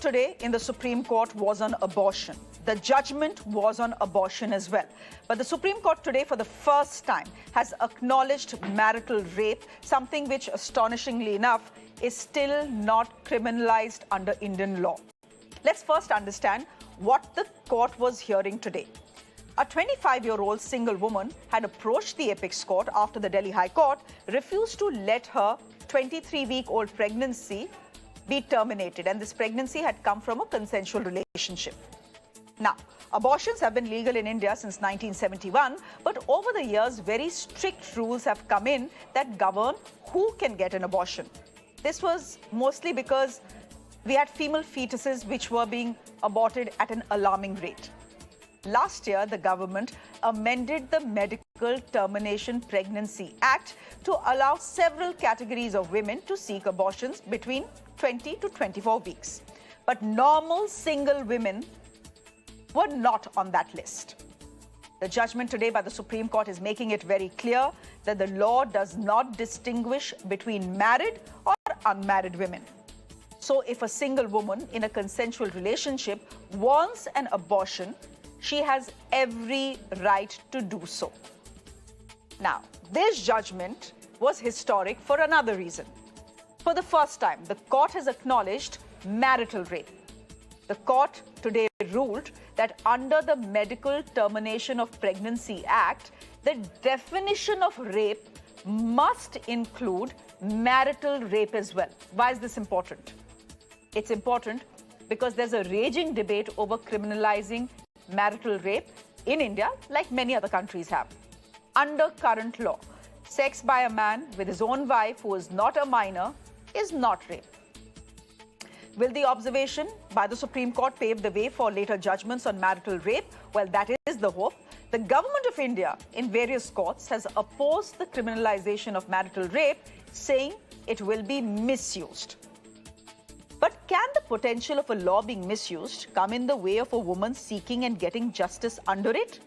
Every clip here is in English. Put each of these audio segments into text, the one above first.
today in the Supreme Court was on abortion. The judgment was on abortion as well. But the Supreme Court today, for the first time, has acknowledged marital rape, something which, astonishingly enough, is still not criminalized under Indian law. Let's first understand what the court was hearing today. A 25-year-old single woman had approached the apex court after the Delhi High Court refused to let her 23-week-old pregnancy be terminated, and this pregnancy had come from a consensual relationship. Now, abortions have been legal in India since 1971, but over the years, very strict rules have come in that govern who can get an abortion. This was mostly because we had female fetuses which were being aborted at an alarming rate. Last year, the government amended the Medical Termination Pregnancy Act to allow several categories of women to seek abortions between 20 to 24 weeks. But normal single women were not on that list. The judgment today by the Supreme Court is making it very clear that the law does not distinguish between married or unmarried women. So if a single woman in a consensual relationship wants an abortion, she has every right to do so. Now, this judgment was historic for another reason. For the first time, the court has acknowledged marital rape. The court today ruled that under the Medical Termination of Pregnancy Act, the definition of rape must include marital rape as well. Why is this important? It's important because there's a raging debate over criminalizing marital rape in India, like many other countries have. Under current law, sex by a man with his own wife who is not a minor is not rape. Will the observation by the Supreme Court pave the way for later judgments on marital rape? Well, that is the hope. The government of India in various courts has opposed the criminalization of marital rape, saying it will be misused. But can the potential of a law being misused come in the way of a woman seeking and getting justice under it?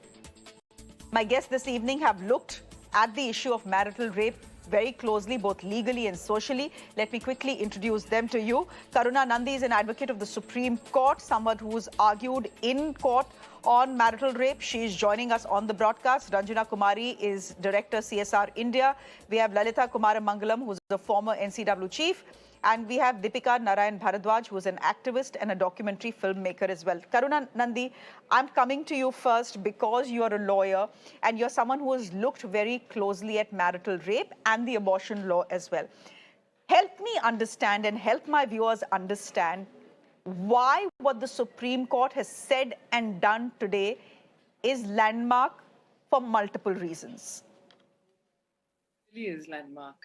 My guests this evening have looked at the issue of marital rape very closely, both legally and socially. Let me quickly introduce them to you. Karuna Nandi is an advocate of the Supreme Court, someone who's argued in court on marital rape. She is joining us on the broadcast. Ranjana Kumari is Director, CSR India. We have Lalitha Kumaramangalam, who's the former NCW chief. And we have Deepika Narayan Bharadwaj, who is an activist and a documentary filmmaker as well. Karuna Nandi, I'm coming to you first because you're a lawyer and you're someone who has looked very closely at marital rape and the abortion law as well. Help me understand and help my viewers understand why what the Supreme Court has said and done today is landmark for multiple reasons. It really is landmark.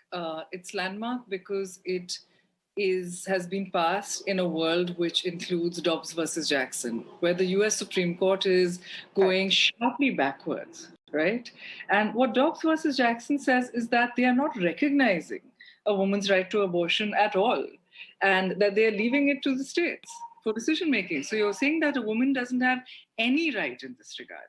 It's landmark because it has been passed in a world which includes Dobbs versus Jackson, where the US Supreme Court is going sharply backwards, right? And what Dobbs versus Jackson says is that they are not recognizing a woman's right to abortion at all, and that they are leaving it to the states for decision making. So you're saying that a woman doesn't have any right in this regard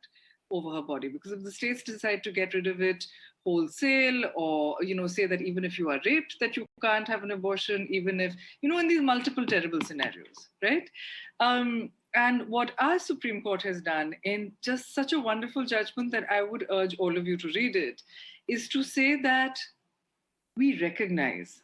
over her body, because if the states decide to get rid of it wholesale, or say that even if you are raped that you can't have an abortion, even if in these multiple terrible scenarios, right? And what our Supreme Court has done in just such a wonderful judgment that I would urge all of you to read it, is to say that we recognize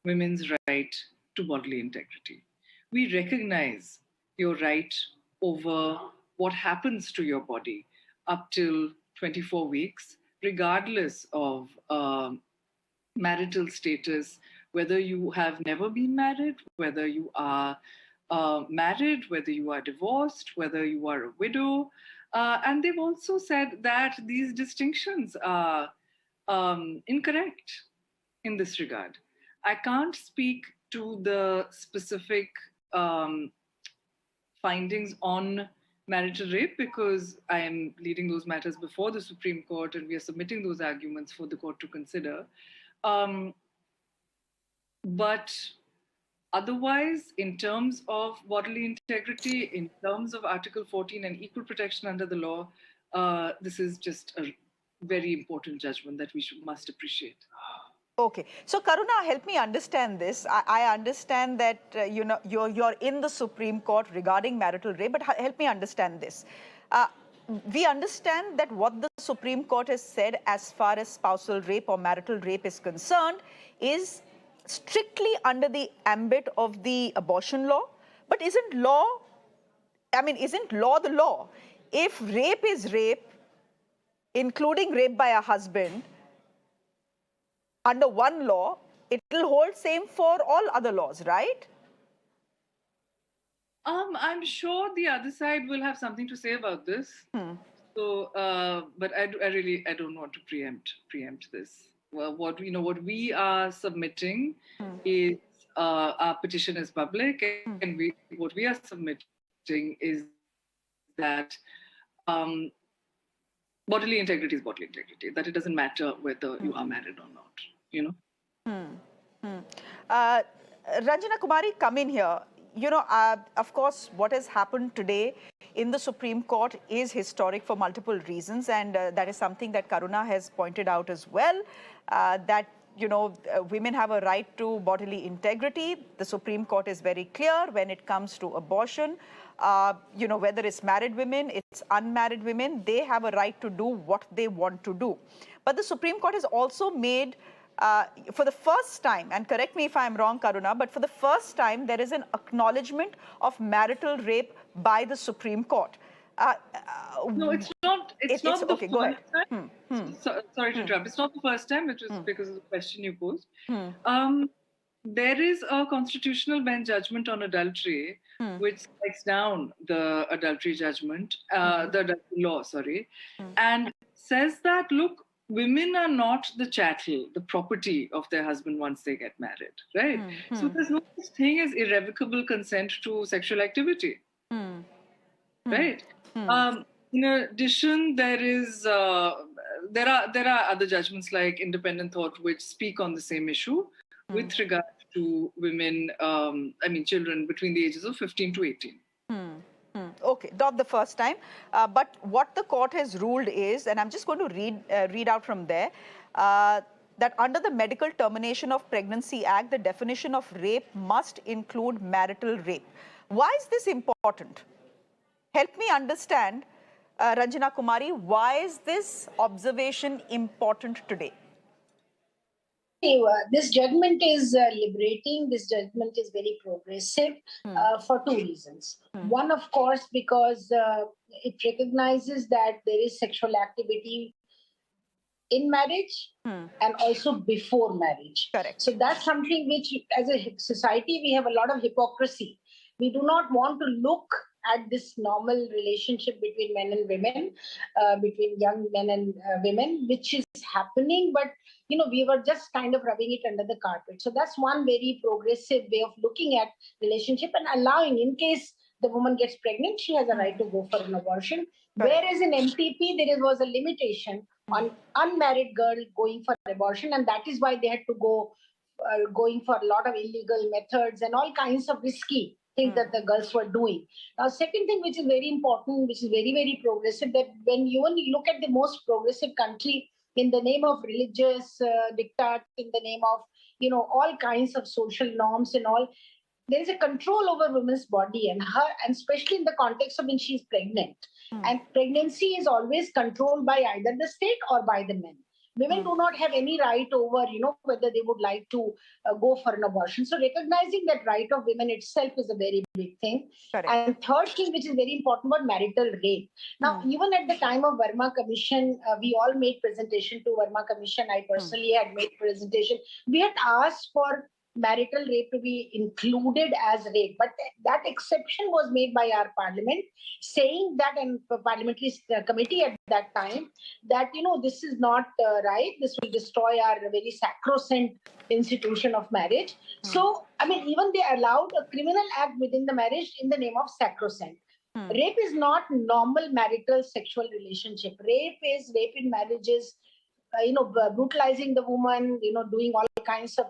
women's right to bodily integrity. We recognize your right over what happens to your body up till 24 weeks, regardless of marital status, whether you have never been married, whether you are married, whether you are divorced, whether you are a widow. And they've also said that these distinctions are incorrect in this regard. I can't speak to the specific findings on marital rape because I am leading those matters before the Supreme Court and we are submitting those arguments for the court to consider. But otherwise, in terms of bodily integrity, in terms of Article 14 and equal protection under the law, this is just a very important judgment that we must appreciate. Okay, so Karuna, help me understand this. I understand that you're in the Supreme Court regarding marital rape, but help me understand this. Uh, we understand that what the Supreme Court has said as far as spousal rape or marital rape is concerned is strictly under the ambit of the abortion law. But isn't law the law? If rape is rape, including rape by a husband, under one law, it will hold same for all other laws, right? I'm sure the other side will have something to say about this. So, but I don't want to preempt this. Well, what we are submitting is our petition is public, and what we are submitting is that bodily integrity is bodily integrity. That it doesn't matter whether you are married or not. You know. Ranjana Kumari, come in here. Of course, what has happened today in the Supreme Court is historic for multiple reasons, and that is something that Karuna has pointed out as well, that women have a right to bodily integrity. The Supreme Court is very clear when it comes to abortion. Whether it's married women, it's unmarried women, they have a right to do what they want to do. But the Supreme Court has also made, for the first time, and correct me if I'm wrong, Karuna, but for the first time, there is an acknowledgement of marital rape by the Supreme Court. No, it's not. It's not the okay, first go ahead. time. Sorry to interrupt. It's not the first time, which was because of the question you posed. There is a constitutional bench judgment on adultery, which strikes down the adultery judgment, the adultery law, and says that, look, women are not the chattel, the property of their husband once they get married, right? So there's no such thing as irrevocable consent to sexual activity, right? In addition, there are other judgments like independent thought which speak on the same issue with regard to women, children between the ages of 15 to 18. Okay, not the first time. But what the court has ruled is, and I'm just going to read out from there, that under the Medical Termination of Pregnancy Act, the definition of rape must include marital rape. Why is this important? Help me understand, Ranjana Kumari, why is this observation important today? This judgment is liberating. This judgment is very progressive for two reasons. One, of course, because it recognizes that there is sexual activity in marriage and also before marriage. Correct. So that's something which, as a society, we have a lot of hypocrisy. We do not want to look at this normal relationship between men and women, between young men and women, which is happening, but we were just kind of rubbing it under the carpet. So that's one very progressive way of looking at relationship and allowing, in case the woman gets pregnant, she has a right to go for an abortion. Right. Whereas in MTP, there was a limitation on unmarried girl going for abortion, and that is why they had to go going for a lot of illegal methods and all kinds of risky things that the girls were doing. Now, second thing which is very important, which is very, very progressive, that when you only look at the most progressive country in the name of religious diktat, in the name of, all kinds of social norms and all, there is a control over women's body and especially in the context of when she's pregnant. And pregnancy is always controlled by either the state or by the men. Women do not have any right over, whether they would like to go for an abortion. So recognizing that right of women itself is a very big thing. Correct. And third thing, which is very important, about marital rape. Now, even at the time of Verma Commission, we all made presentation to Verma Commission. I personally had made presentation. We had asked for marital rape to be included as rape, but that exception was made by our parliament, saying that, and parliamentary committee at that time, that this is not right, this will destroy our very sacrosanct institution of marriage. So even they allowed a criminal act within the marriage in the name of sacrosanct. Rape is not normal marital sexual relationship. Rape in marriages, brutalizing the woman, doing all kinds of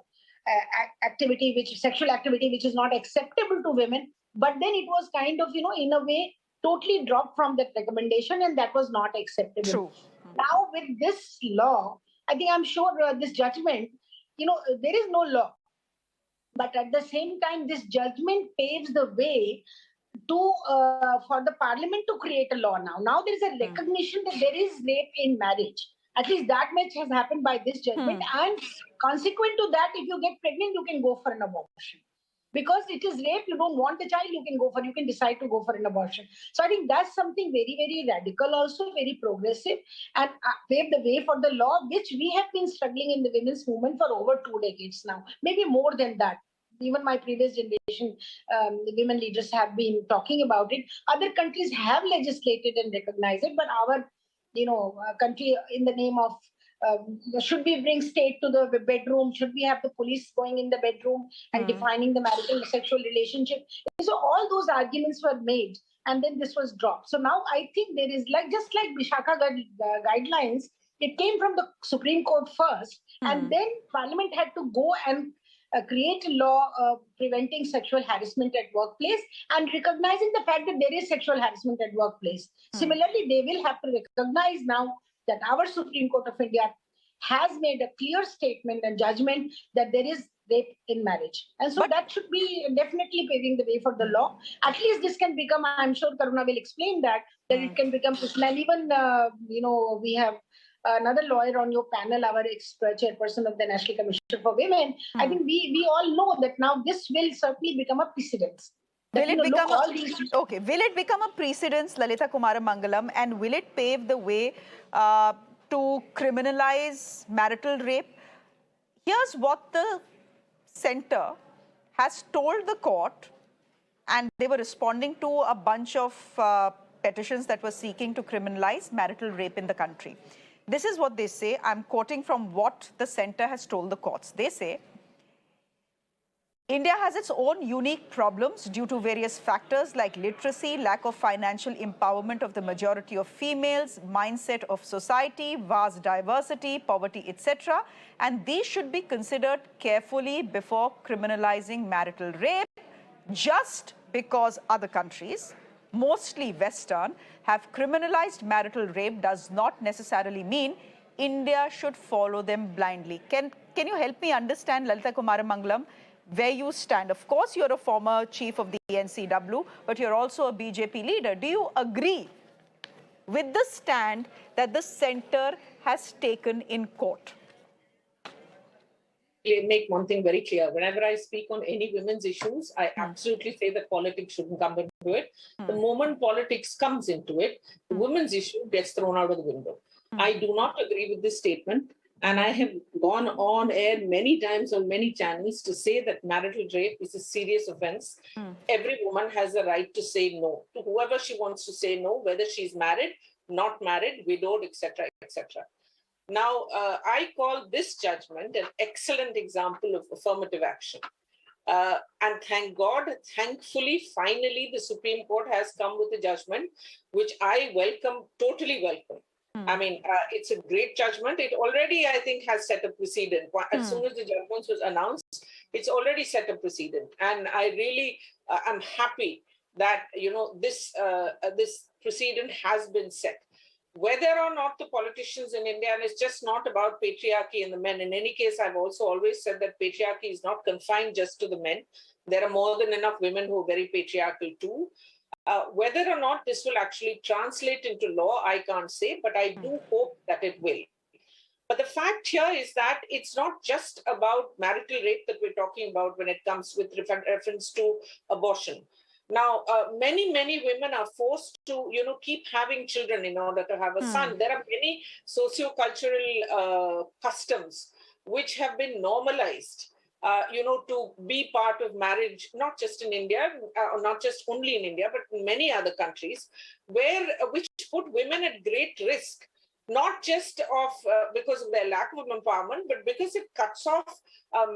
sexual activity which is not acceptable to women. But then it was kind of, in a way, totally dropped from that recommendation, and that was not acceptable. True. Now with this law, I'm sure this judgment there is no law. But at the same time, this judgment paves the way to for the parliament to create a law now. Now there is a recognition that there is rape in marriage. At least that much has happened by this judgment. And consequent to that, if you get pregnant, you can go for an abortion. Because it is rape, you don't want a child, you can decide to go for an abortion. So I think that's something very, very radical, also very progressive, and paved the way for the law, which we have been struggling in the women's movement for over 2 decades now, maybe more than that. Even my previous generation, the women leaders have been talking about it. Other countries have legislated and recognized it, but our, country, in the name of should we bring state to the bedroom? Should we have the police going in the bedroom and defining the marital sexual relationship? So all those arguments were made, and then this was dropped. So now I think there is just like Vishaka guidelines, it came from the Supreme Court first, and then Parliament had to go and create a law preventing sexual harassment at workplace and recognizing the fact that there is sexual harassment at workplace. Similarly, they will have to recognize now that our Supreme Court of India has made a clear statement and judgment that there is rape in marriage. And so that should be definitely paving the way for the law. At least this can become, I'm sure Karuna will explain that it can become, and even, we have another lawyer on your panel, our ex-chairperson of the National Commission for Women. I think we all know that now this will certainly become a precedence. Will it become a precedence, Lalitha Kumaramangalam, and will it pave the way to criminalize marital rape? Here's what the centre has told the court, and they were responding to a bunch of petitions that were seeking to criminalize marital rape in the country. This is what they say. I'm quoting from what the centre has told the courts. They say, India has its own unique problems due to various factors like literacy, lack of financial empowerment of the majority of females, mindset of society, vast diversity, poverty, etc. And these should be considered carefully before criminalizing marital rape, just because other countries, mostly Western, have criminalized marital rape does not necessarily mean India should follow them blindly. Can you help me understand, Lalitha Kumaramangalam, where you stand? Of course, you're a former chief of the NCW, but you're also a BJP leader. Do you agree with the stand that the centre has taken in court? Make one thing very clear. Whenever I speak on any women's issues, I absolutely say that politics shouldn't come into it. The moment politics comes into it, the women's issue gets thrown out of the window. I do not agree with this statement. And I have gone on air many times on many channels to say that marital rape is a serious offense. Every woman has a right to say no to whoever she wants to say no, whether she's married, not married, widowed, etc., etc. Now, I call this judgment an excellent example of affirmative action. And thank God, thankfully, finally, the Supreme Court has come with a judgment, which I welcome, totally welcome. I mean, it's a great judgment. It already, I think, has set a precedent. As soon as the judgment was announced, it's already set a precedent. And I really am happy that, this precedent has been set. Whether or not the politicians in India, and it's just not about patriarchy and the men. In any case, I've also always said that patriarchy is not confined just to the men. There are more than enough women who are very patriarchal too. Whether or not this will actually translate into law, I can't say, but I do hope that it will. But the fact here is that it's not just about marital rape that we're talking about when it comes with reference to abortion. Now, many women are forced to, keep having children in order to have a son. There are many socio-cultural customs which have been normalized. To be part of marriage, not just in India, or not just only in India, but in many other countries, which put women at great risk, not just because of their lack of empowerment, but because it cuts off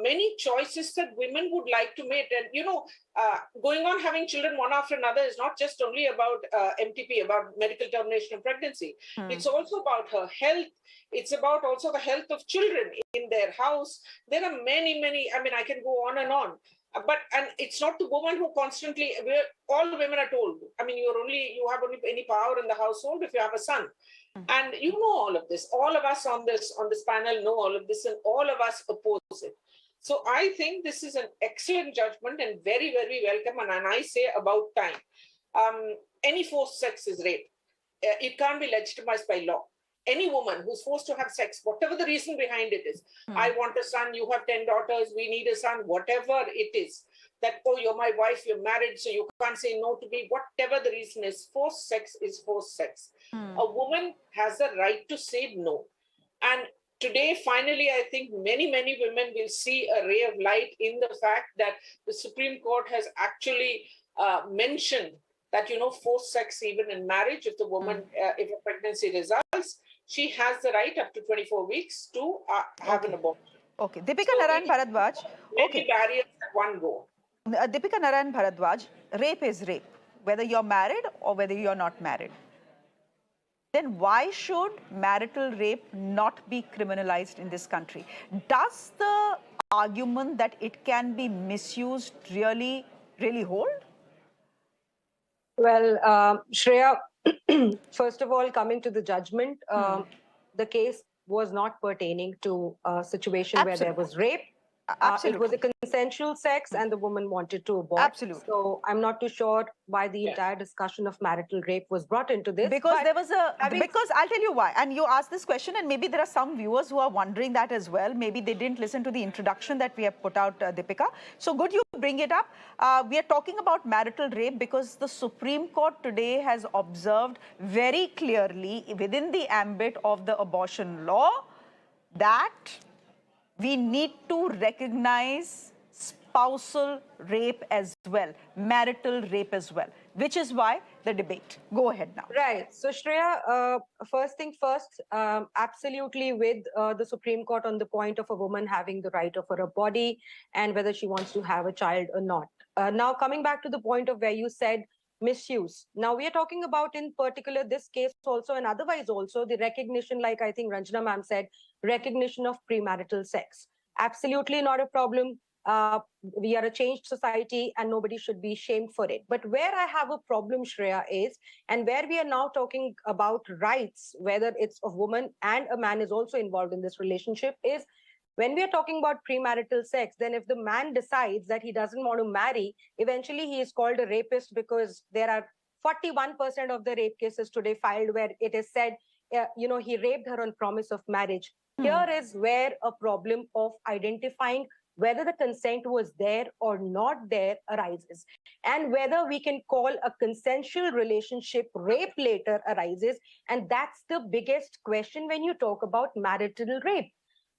many choices that women would like to make. And, going on having children one after another is not just only about MTP, about medical termination of pregnancy. It's also about her health. It's about also the health of children in their house. There are many, I mean, I can go on and on. And it's not the woman who constantly, all women are told, I mean, you have only any power in the household if you have a son. And you know all of this. All of us on this panel know all of this, and all of us oppose it. So I think this is an excellent judgment and very, very welcome. And I say about time. Any forced sex is rape. It can't be legitimized by law. Any woman who's forced to have sex, whatever the reason behind it is, I want a son, you have 10 daughters, we need a son, whatever it is, that, oh, you're my wife, you're married, so you can't say no to me, whatever the reason is, forced sex is forced sex. A woman has the right to say no. And today, finally, I think many, many women will see a ray of light in the fact that the Supreme Court has actually mentioned that, forced sex even in marriage, if the woman, if a pregnancy results, she has the right up to 24 weeks to have an abortion. Okay. Deepika Narayan Bharadwaj. Many barriers at one go. Deepika Narayan Bharadwaj, rape is rape, whether you're married or whether you're not married. Then why should marital rape not be criminalized in this country? Does the argument that it can be misused really hold? Well, Shreya, first of all, coming to the judgment, the case was not pertaining to a situation where there was rape. It was a consensual sex and the woman wanted to abort. Absolutely. So I'm not too sure why the entire discussion of marital rape was brought into this. Because there was because I'll tell you why. And you asked this question, and maybe there are some viewers who are wondering that as well. Maybe they didn't listen to the introduction that we have put out, Deepika. So good you bring it up. We are talking about marital rape because the Supreme Court today has observed very clearly within the ambit of the abortion law that we need to recognize spousal rape as well, marital rape as well, which is why the debate. Go ahead now. Right. So, Shreya, first thing first, absolutely with the Supreme Court on the point of a woman having the right of her body and whether she wants to have a child or not. Now, coming back to the point of where you said misuse. Now, we are talking about in particular this case also and otherwise also the recognition, like I think Ranjana ma'am said, recognition of premarital sex. Absolutely not a problem. We are a changed society and nobody should be shamed for it. But where I have a problem, Shreya, is, and where we are now talking about rights, whether it's a woman and a man is also involved in this relationship, is when we are talking about premarital sex, then if the man decides that he doesn't want to marry, eventually he is called a rapist because there are 41% of the rape cases today filed where it is said, he raped her on promise of marriage. Here is where a problem of identifying whether the consent was there or not there arises, and whether we can call a consensual relationship rape later arises. And that's the biggest question when you talk about marital rape.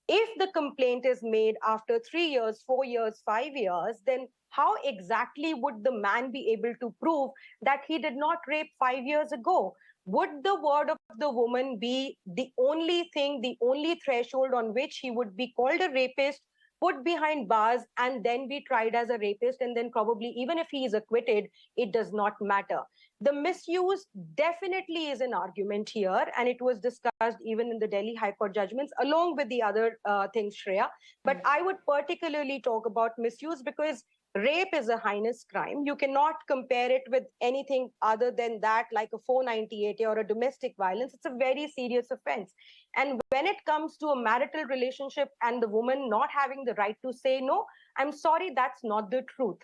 If the complaint is made after 3 years, 4 years, 5 years, then how exactly would the man be able to prove that he did not rape 5 years ago? Would the word of the woman be the only thing, the only threshold on which he would be called a rapist, put behind bars, and then be tried as a rapist? And then probably even if he is acquitted, it does not matter. The misuse definitely is an argument here, and it was discussed even in the Delhi High Court judgments, along with the other things, Shreya. But I would particularly talk about misuse because rape is a heinous crime. You cannot compare it with anything other than that, like a 498 or a domestic violence. It's a very serious offense. And when it comes to a marital relationship and the woman not having the right to say no, I'm sorry, that's not the truth.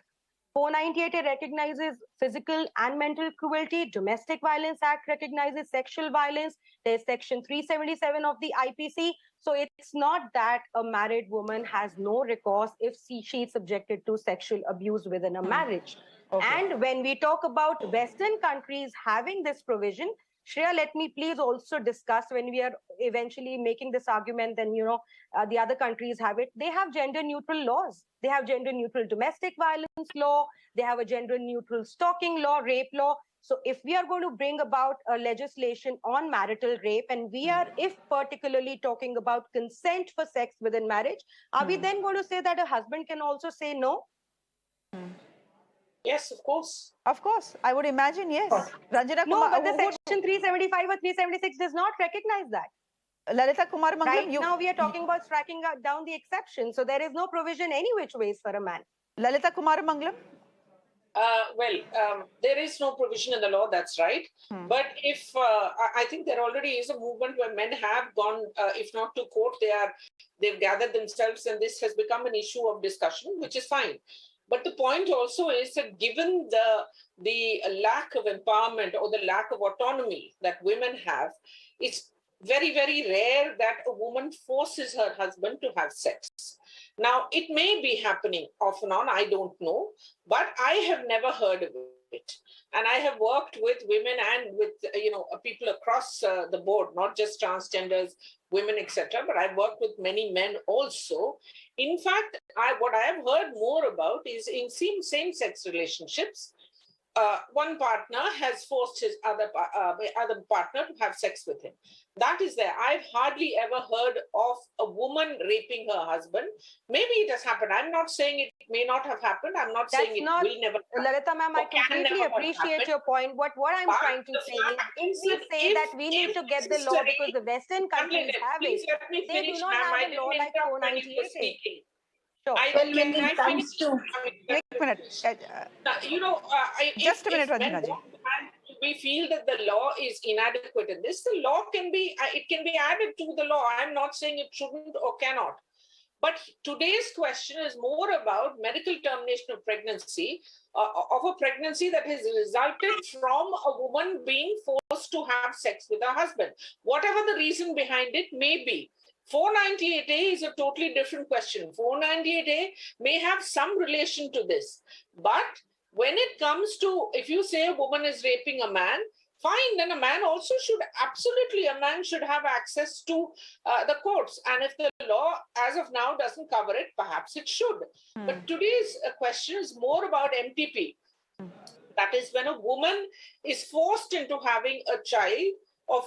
498 recognizes physical and mental cruelty. Domestic Violence Act recognizes sexual violence. There's section 377 of the IPC. So it's not that a married woman has no recourse if she is subjected to sexual abuse within a marriage. Okay. And when we talk about Western countries having this provision, Shreya, let me please also discuss when we are eventually making this argument, then, the other countries have it. They have gender neutral laws. They have gender neutral domestic violence law. They have a gender neutral stalking law, rape law. So if we are going to bring about a legislation on marital rape, and we are, if particularly talking about consent for sex within marriage, are we then going to say that a husband can also say no? Yes, of course. Of course. I would imagine, yes. Ranjana No, but the section 375 or 376 does not recognize that. Lalitha Kumaramangalam, now we are talking about striking down the exception. So there is no provision any which ways for a man. Lalitha Kumaramangalam? There is no provision in the law, that's right. But if I think there already is a movement where men have gone, if not to court, they've gathered themselves, and this has become an issue of discussion, which is fine. But the point also is that given the lack of empowerment or the lack of autonomy that women have, it's very, very rare that a woman forces her husband to have sex. Now, it may be happening off and on, I don't know, but I have never heard of it. And I have worked with women and with people across the board, not just transgenders, women, etc. But I've worked with many men also. In fact, what I have heard more about is in same-sex relationships. One partner has forced his other partner to have sex with him. That is there. I've hardly ever heard of a woman raping her husband. Maybe it has happened. I'm not saying it may not have happened. I'm not saying it will never happen. Lalitha ma'am, I completely appreciate your point. What I'm trying to say is, we say that we need to get the law because the Western countries have it. They do not have a law like 498. Sure. Well, when it comes to... Wait a minute. Just a minute, Ranjana ji. We feel that the law is inadequate in this. The law can be added to the law. I'm not saying it shouldn't or cannot. But today's question is more about medical termination of pregnancy, of a pregnancy that has resulted from a woman being forced to have sex with her husband. Whatever the reason behind it may be. 498A is a totally different question. 498A may have some relation to this. But when it comes to, if you say a woman is raping a man, fine, then a man should have access to the courts. And if the law, as of now, doesn't cover it, perhaps it should. But today's question is more about MTP. That is when a woman is forced into having a child or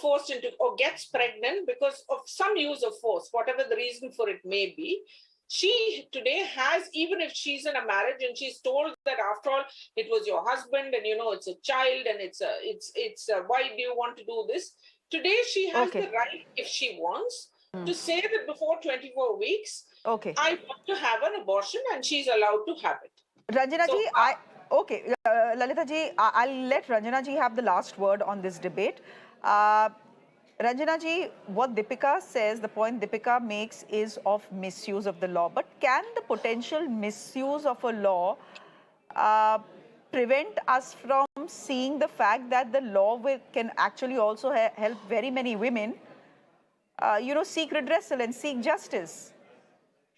gets pregnant because of some use of force, whatever the reason for it may be. She today has, even if she's in a marriage and she's told that after all, it was your husband and it's a child and it's why do you want to do this? Today she has the right, if she wants, to say that before 24 weeks, I want to have an abortion, and she's allowed to have it. Ranjana ji, Lalitha ji, I'll let Ranjana ji have the last word on this debate. Ranjana ji, what Deepika says, the point Deepika makes is of misuse of the law. But can the potential misuse of a law prevent us from seeing the fact that the law can actually also help very many women, seek redressal and seek justice?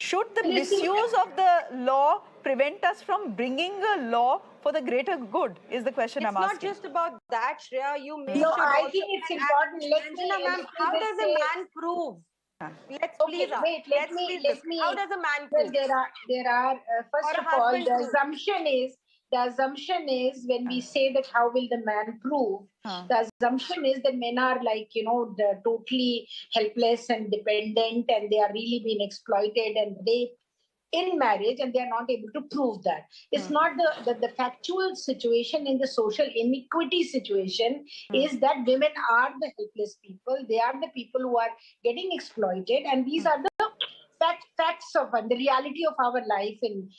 Should the misuse of the law prevent us from bringing a law for the greater good, is the question I'm asking. It's not just about that, Shreya. I think it's important. How does a man prove? Let's please ask. How does a man prove? Well, there are first of all, the assumption is when we say that how will the man prove, the assumption is that men are totally helpless and dependent, and they are really being exploited and raped in marriage, and they are not able to prove that. It's not the factual situation. In the social inequity situation is that women are the helpless people. They are the people who are getting exploited, and these are the facts of the reality of our life in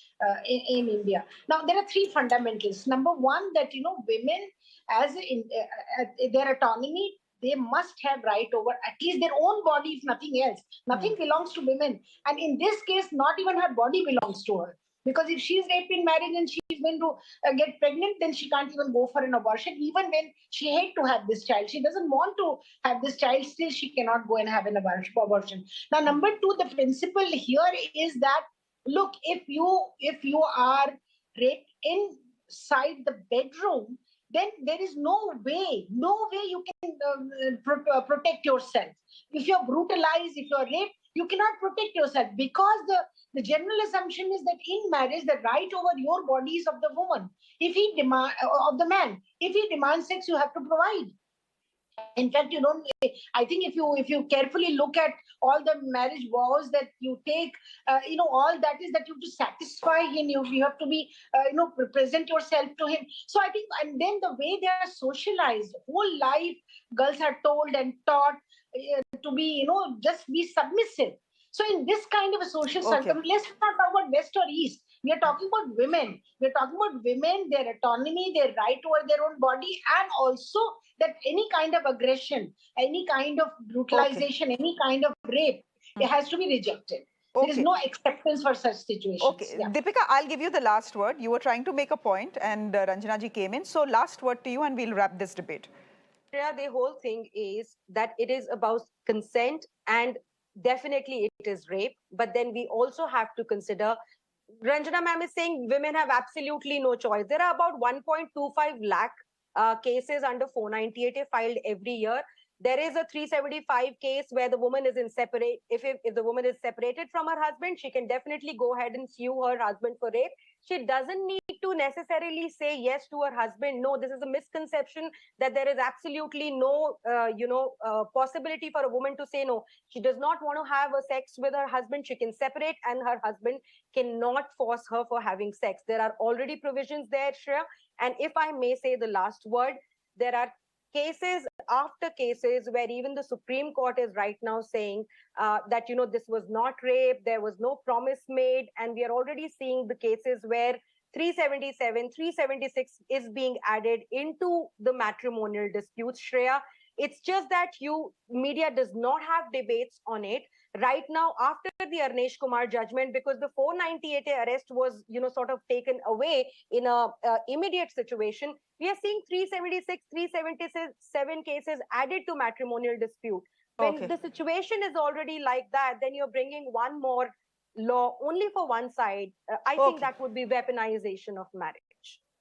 India. Now, there are three fundamentals. Number one, that women, as their autonomy, they must have right over at least their own body, if nothing else. Nothing belongs to women, and in this case, not even her body belongs to her. Because if she's raped in marriage and she's going to get pregnant, then she can't even go for an abortion. Even when she hates to have this child, she doesn't want to have this child, still she cannot go and have an abortion. Now, number two, the principle here is that, look, if you are raped inside the bedroom, then there is no way you can protect yourself. If you're brutalized, if you're raped, you cannot protect yourself, because the general assumption is that in marriage, the right over your body is of the woman. Of the man. If he demands sex, you have to provide. In fact, I think if you carefully look at all the marriage vows that you take, all that is that you have to satisfy him. You have to be, present yourself to him. So I think, and then the way they are socialized, whole life, girls are told and taught to be, just be submissive. So in this kind of a social circumstance, let's not talk about West or East. We are talking about women. We are talking about women, their autonomy, their right over their own body, and also that any kind of aggression, any kind of brutalization, any kind of rape, it has to be rejected. There is no acceptance for such situations. Okay, Deepika, I'll give you the last word. You were trying to make a point and Ranjana ji came in. So last word to you and we'll wrap this debate. Shreya, the whole thing is that it is about consent, and definitely it is rape. But then we also have to consider, Ranjana ma'am is saying women have absolutely no choice. There are about 1.25 lakh cases under 498A filed every year. There is a 375 case where the woman is in separate. If the woman is separated from her husband, she can definitely go ahead and sue her husband for rape. She doesn't need to necessarily say yes to her husband. No, this is a misconception that there is absolutely no, possibility for a woman to say no. She does not want to have a sex with her husband. She can separate, and her husband cannot force her for having sex. There are already provisions there, Shreya. And if I may say the last word, there are cases after cases where even the Supreme Court is right now saying that, this was not rape, there was no promise made, and we are already seeing the cases where 377, 376 is being added into the matrimonial disputes, Shreya. It's just that media does not have debates on it. Right now, after the Arnesh Kumar judgment, because the 498A arrest was, sort of taken away in a immediate situation, we are seeing 376, 377 cases added to matrimonial dispute. When the situation is already like that, then you're bringing one more law only for one side. I think that would be weaponization of marriage.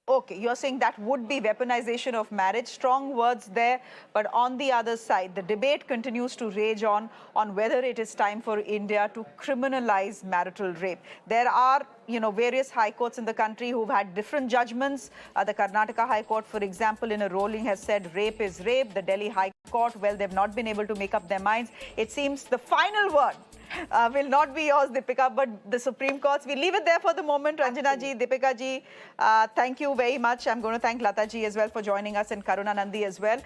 Okay, you're saying that would be weaponization of marriage. Strong words there. But on the other side, the debate continues to rage on whether it is time for India to criminalize marital rape. There are, various high courts in the country who've had different judgments. The Karnataka High Court, for example, in a ruling has said rape is rape. The Delhi High Court, well, they've not been able to make up their minds. It seems the final word will not be yours, Deepika, but the Supreme Court's. We leave it there for the moment. Ranjana ji, Deepika ji, thank you very much. I'm going to thank Lata ji as well for joining us, and Karuna Nandi as well.